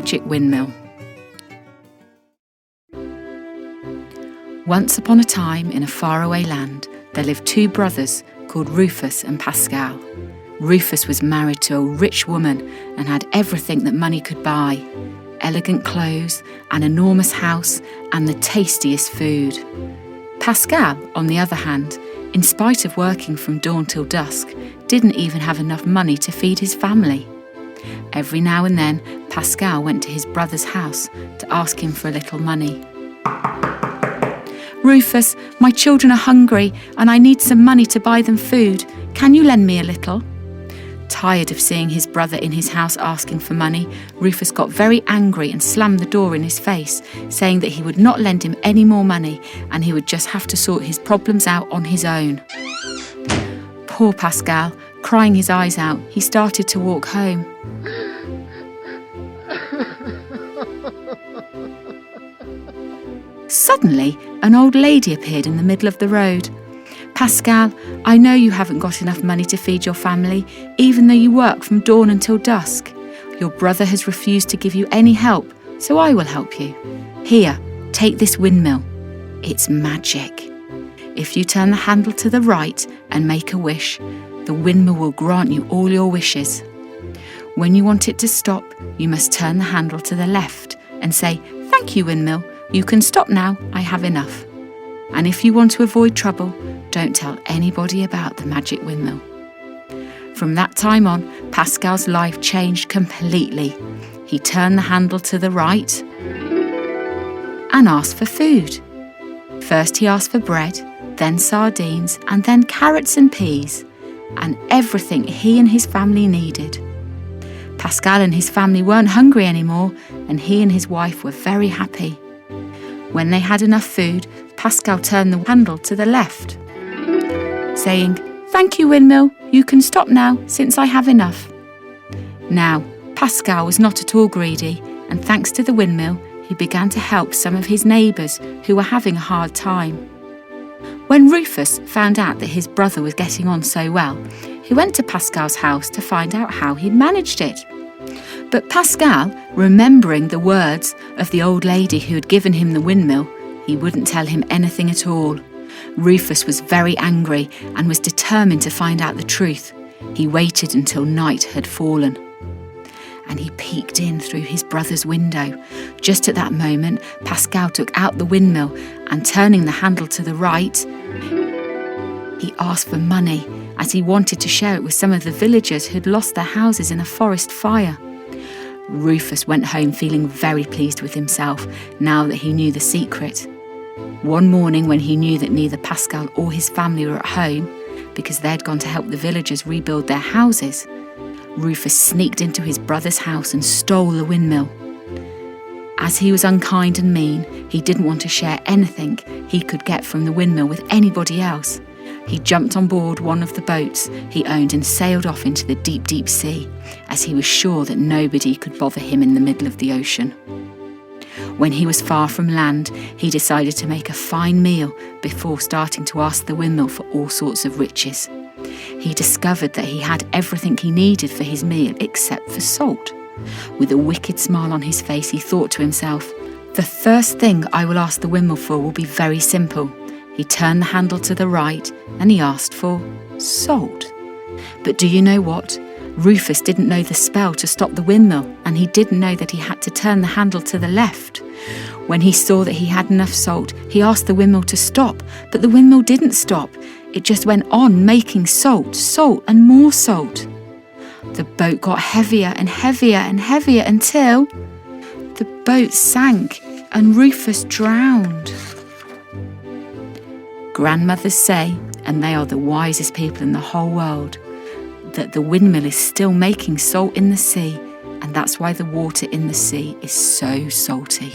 magic windmill. Once upon a time, in a faraway land, there lived two brothers called Rufus and Pascal. Rufus was married to a rich woman and had everything that money could buy: elegant clothes, an enormous house, and the tastiest food. Pascal, on the other hand, in spite of working from dawn till dusk, didn't even have enough money to feed his family. Every now and then, Pascal went to his brother's house to ask him for a little money. "Rufus, my children are hungry and I need some money to buy them food. Can you lend me a little?" Tired of seeing his brother in his house asking for money, Rufus got very angry and slammed the door in his face, saying that he would not lend him any more money and he would just have to sort his problems out on his own. Poor Pascal, crying his eyes out, he started to walk home. Suddenly, an old lady appeared in the middle of the road. "Pascal, I know you haven't got enough money to feed your family, even though you work from dawn until dusk. Your brother has refused to give you any help, so I will help you. Here, take this windmill. It's magic. If you turn the handle to the right and make a wish, the windmill will grant you all your wishes. When you want it to stop, you must turn the handle to the left and say, 'Thank you, windmill. You can stop now, I have enough.' And if you want to avoid trouble, don't tell anybody about the magic windmill." From that time on, Pascal's life changed completely. He turned the handle to the right and asked for food. First he asked for bread, then sardines, and then carrots and peas, and everything he and his family needed. Pascal and his family weren't hungry anymore, and he and his wife were very happy. When they had enough food, Pascal turned the handle to the left, saying, "Thank you, windmill. You can stop now, since I have enough." Now, Pascal was not at all greedy, and thanks to the windmill, he began to help some of his neighbours who were having a hard time. When Rufus found out that his brother was getting on so well, he went to Pascal's house to find out how he'd managed it. But Pascal, remembering the words of the old lady who had given him the windmill, he wouldn't tell him anything at all. Rufus was very angry and was determined to find out the truth. He waited until night had fallen. And he peeked in through his brother's window. Just at that moment, Pascal took out the windmill and, turning the handle to the right, he asked for money, as he wanted to share it with some of the villagers who'd lost their houses in a forest fire. Rufus went home feeling very pleased with himself now that he knew the secret. One morning, when he knew that neither Pascal or his family were at home because they'd gone to help the villagers rebuild their houses, Rufus sneaked into his brother's house and stole the windmill. As he was unkind and mean, he didn't want to share anything he could get from the windmill with anybody else. He jumped on board one of the boats he owned and sailed off into the deep, deep sea, as he was sure that nobody could bother him in the middle of the ocean. When he was far from land, he decided to make a fine meal before starting to ask the windmill for all sorts of riches. He discovered that he had everything he needed for his meal except for salt. With a wicked smile on his face, he thought to himself, "The first thing I will ask the windmill for will be very simple." He turned the handle to the right and he asked for salt. But do you know what? Rufus didn't know the spell to stop the windmill, and he didn't know that he had to turn the handle to the left. When he saw that he had enough salt, he asked the windmill to stop, but the windmill didn't stop. It just went on making salt, salt and more salt. The boat got heavier and heavier and heavier until the boat sank and Rufus drowned. Grandmothers say, and they are the wisest people in the whole world, that the windmill is still making salt in the sea, and that's why the water in the sea is so salty.